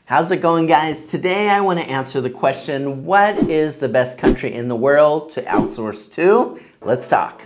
How's it going, guys? Today I want to answer the question, what is the best country in the world to outsource to? Let's talk.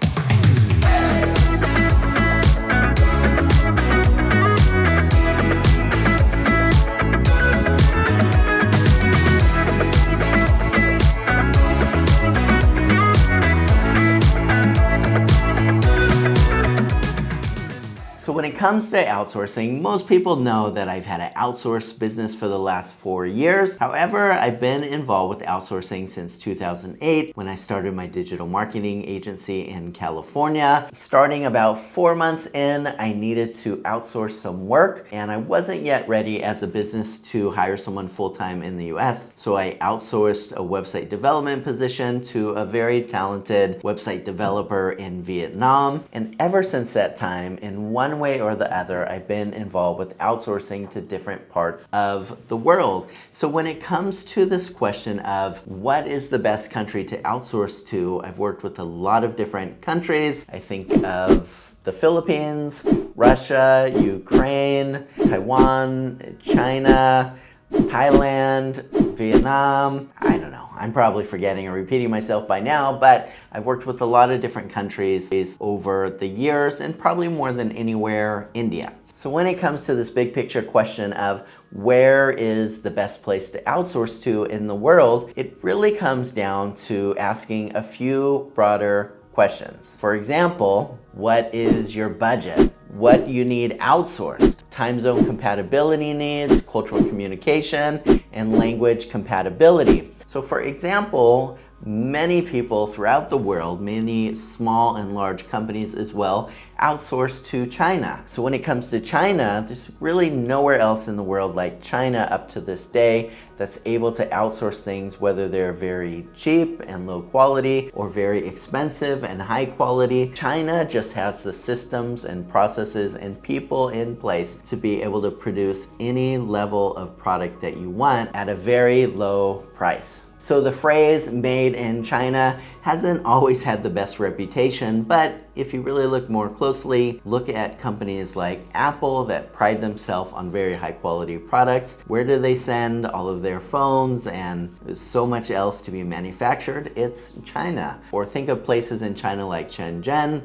So when it comes to outsourcing, most people know that I've had an outsourced business for the last 4 years. However, I've been involved with outsourcing since 2008 when I started my digital marketing agency in California. Starting about 4 months in, I needed to outsource some work and I wasn't yet ready as a business to hire someone full-time in the US. So I outsourced a website development position to a very talented website developer in Vietnam. And ever since that time, in one way or the other, I've been involved with outsourcing to different parts of the world. So when it comes to this question of what is the best country to outsource to, I've worked with a lot of different countries. I think of the Philippines, Russia, Ukraine, Taiwan, China, Thailand, Vietnam. I don't know. I'm probably forgetting or repeating myself by now, but I've worked with a lot of different countries over the years, and probably more than anywhere, India. So when it comes to this big picture question of where is the best place to outsource to in the world, it really comes down to asking a few broader questions. For example, what is your budget? What you need outsourced? Time zone compatibility needs, cultural communication, and language compatibility. So for example, many people throughout the world, many small and large companies as well, outsource to China. So when it comes to China, there's really nowhere else in the world like China up to this day that's able to outsource things, whether they're very cheap and low quality or very expensive and high quality. China just has the systems and processes and people in place to be able to produce any level of product that you want at a very low price. So the phrase made in China hasn't always had the best reputation, but if you really look more closely, look at companies like Apple that pride themselves on very high quality products. Where do they send all of their phones and so much else to be manufactured? It's China. Or think of places in China like Shenzhen,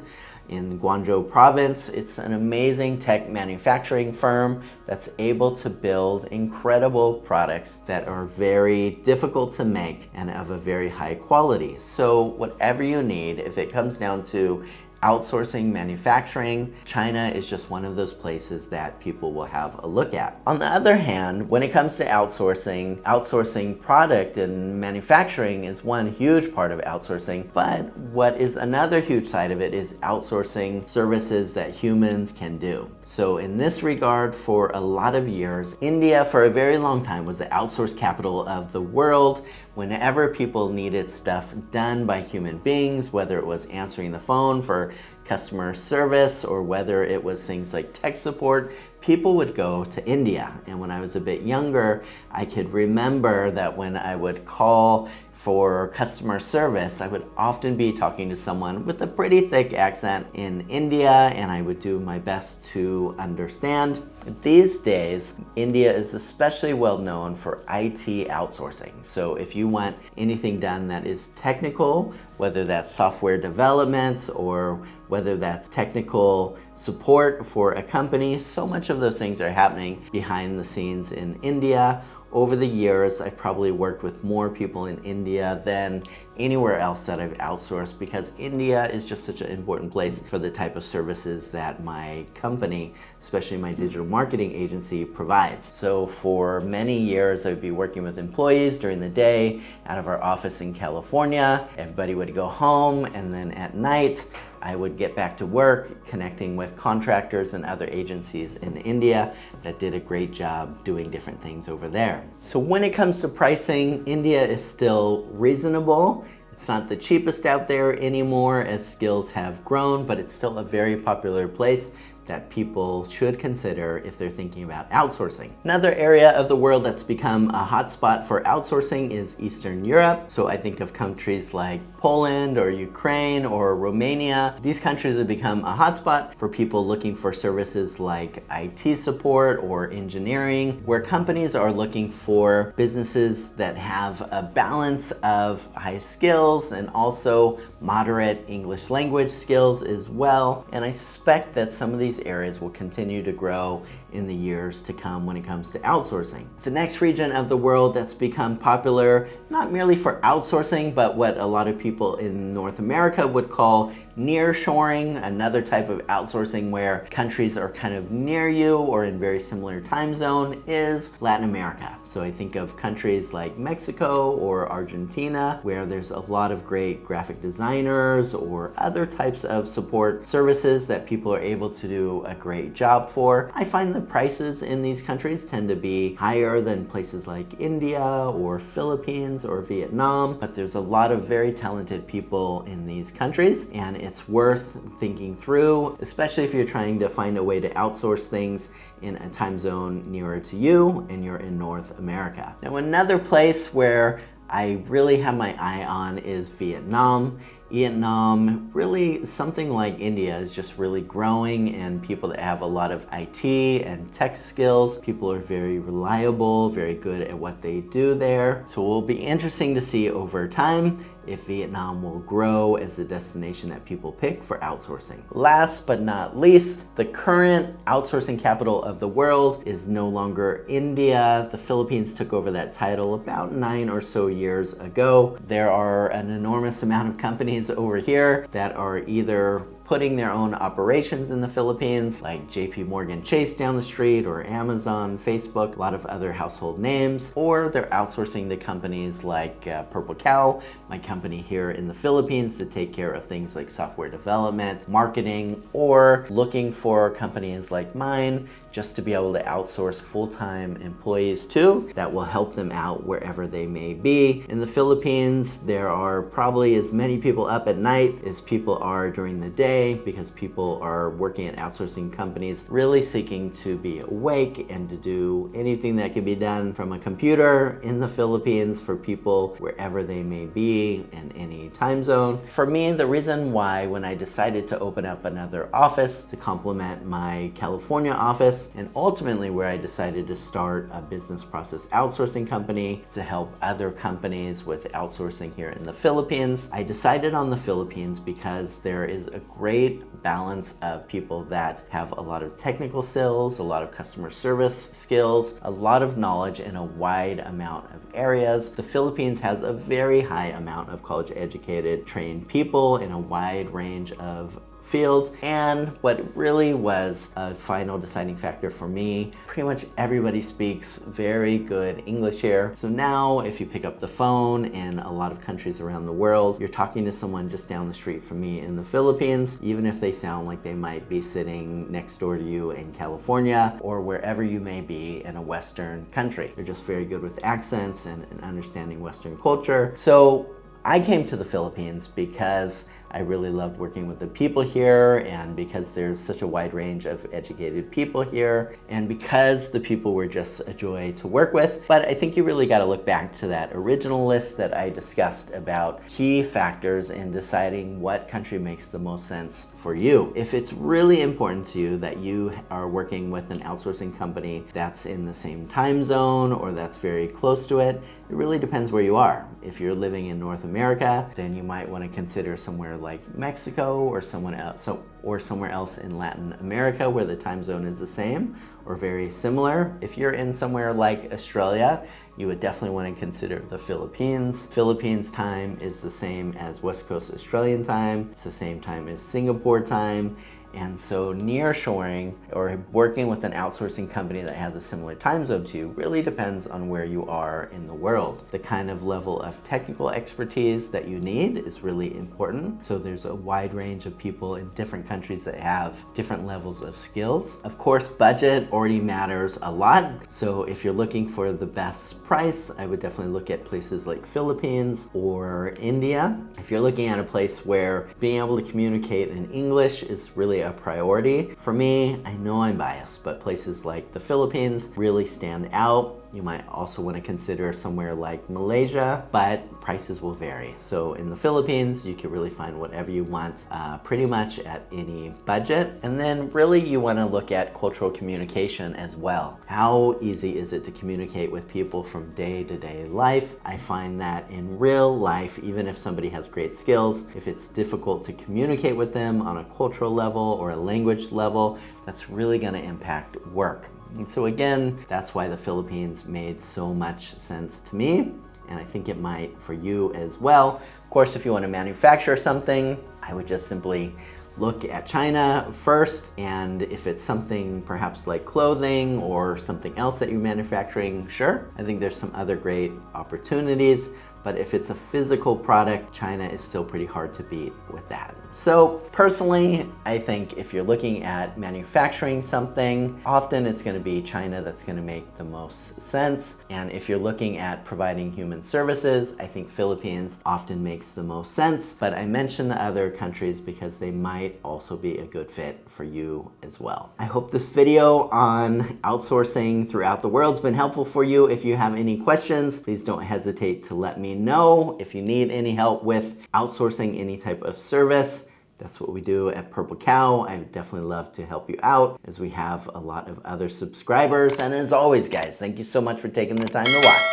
in Guangzhou province. It's an amazing tech manufacturing firm that's able to build incredible products that are very difficult to make and of a very high quality. So whatever you need, if it comes down to outsourcing manufacturing, China is just one of those places that people will have a look at. On the other hand, when it comes to outsourcing product and manufacturing is one huge part of outsourcing, but what is another huge side of it is outsourcing services that humans can do. So in this regard, for a lot of years, India for a very long time was the outsourced capital of the world. Whenever people needed stuff done by human beings, whether it was answering the phone for customer service or whether it was things like tech support, people would go to India. And when I was a bit younger, I could remember that when I would call for customer service, I would often be talking to someone with a pretty thick accent in India, and I would do my best to understand. These days, India is especially well known for IT outsourcing. So if you want anything done that is technical, whether that's software development or whether that's technical support for a company, so much of those things are happening behind the scenes in India. Over the years, I've probably worked with more people in India than anywhere else that I've outsourced, because India is just such an important place for the type of services that my company, especially my digital marketing agency, provides. So for many years, I'd be working with employees during the day out of our office in California. Everybody would go home, and then at night, I would get back to work connecting with contractors and other agencies in India that did a great job doing different things over there. So when it comes to pricing, India is still reasonable. It's not the cheapest out there anymore as skills have grown, but it's still a very popular place that people should consider if they're thinking about outsourcing. Another area of the world that's become a hotspot for outsourcing is Eastern Europe. So I think of countries like Poland or Ukraine or Romania. These countries have become a hotspot for people looking for services like IT support or engineering, where companies are looking for businesses that have a balance of high skills and also moderate English language skills as well. And I suspect that some of these areas will continue to grow in the years to come when it comes to outsourcing. The next region of the world that's become popular, not merely for outsourcing, but what a lot of people in North America would call nearshoring, another type of outsourcing where countries are kind of near you or in very similar time zone, is Latin America. So I think of countries like Mexico or Argentina, where there's a lot of great graphic designers or other types of support services that people are able to do a great job for. I find the prices in these countries tend to be higher than places like India or Philippines or Vietnam, but there's a lot of very talented people in these countries, and it's worth thinking through, especially if you're trying to find a way to outsource things in a time zone nearer to you and you're in North America. Now, another place where I really have my eye on is Vietnam. Vietnam, really something like India, is just really growing, and people that have a lot of IT and tech skills. People are very reliable, very good at what they do there. So it will be interesting to see over time if Vietnam will grow as a destination that people pick for outsourcing. Last but not least, the current outsourcing capital of the world is no longer India. The Philippines took over that title about 9 or so years ago. There are an enormous amount of companies over here that are either putting their own operations in the Philippines, like JP Morgan Chase down the street, or Amazon, Facebook, a lot of other household names, or they're outsourcing to companies like Purple Cow, my company here in the Philippines, to take care of things like software development, marketing, or looking for companies like mine just to be able to outsource full-time employees too that will help them out wherever they may be. In the Philippines, there are probably as many people up at night as people are during the day, because people are working at outsourcing companies really seeking to be awake and to do anything that can be done from a computer in the Philippines for people wherever they may be in any time zone. For me, the reason why when I decided to open up another office to complement my California office, and ultimately where I decided to start a business process outsourcing company to help other companies with outsourcing here in the Philippines, I decided on the Philippines because there is a great balance of people that have a lot of technical skills, a lot of customer service skills, a lot of knowledge in a wide amount of areas. The Philippines has a very high amount of college educated, trained people in a wide range of fields. And what really was a final deciding factor for me, pretty much everybody speaks very good English here. So now if you pick up the phone in a lot of countries around the world, you're talking to someone just down the street from me in the Philippines, even if they sound like they might be sitting next door to you in California or wherever you may be in a Western country. They're just very good with accents and understanding Western culture. So I came to the Philippines because I really loved working with the people here, and because there's such a wide range of educated people here, and because the people were just a joy to work with. But I think you really got to look back to that original list that I discussed about key factors in deciding what country makes the most sense for you. If it's really important to you that you are working with an outsourcing company that's in the same time zone or that's very close to it, it really depends where you are. If you're living in North America, then you might want to consider somewhere like Mexico or somewhere else in Latin America where the time zone is the same or very similar. If you're in somewhere like Australia, you would definitely want to consider the Philippines. Philippines time is the same as West Coast Australian time. It's the same time as Singapore time. And so nearshoring or working with an outsourcing company that has a similar time zone to you really depends on where you are in the world. The kind of level of technical expertise that you need is really important. So there's a wide range of people in different countries that have different levels of skills. Of course, budget already matters a lot. So if you're looking for the best price, I would definitely look at places like Philippines or India. If you're looking at a place where being able to communicate in English is really really a priority. For me, I know I'm biased, but places like the Philippines really stand out. You might also want to consider somewhere like Malaysia, but prices will vary. So in the Philippines, you can really find whatever you want pretty much at any budget. And then really you want to look at cultural communication as well. How easy is it to communicate with people from day-to-day life? I find that in real life, even if somebody has great skills, if it's difficult to communicate with them on a cultural level or a language level, that's really going to impact work. And so again, that's why the Philippines made so much sense to me, and I think it might for you as well. Of course, if you want to manufacture something, I would just simply look at China first, and if it's something perhaps like clothing or something else that you're manufacturing, sure, I think there's some other great opportunities. But if it's a physical product, China is still pretty hard to beat with that. So personally, I think if you're looking at manufacturing something, often it's going to be China that's going to make the most sense. And if you're looking at providing human services, I think Philippines often makes the most sense. But I mention the other countries because they might also be a good fit for you as well. I hope this video on outsourcing throughout the world has been helpful for you. If you have any questions, please don't hesitate to let me know. If you need any help with outsourcing any type of service, that's what we do at Purple Cow. I would definitely love to help you out as we have a lot of other subscribers. And as always, guys, thank you so much for taking the time to watch.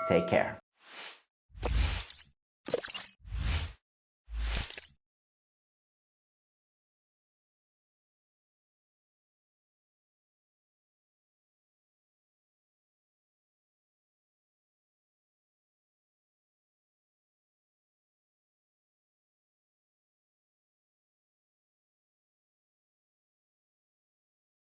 Take care.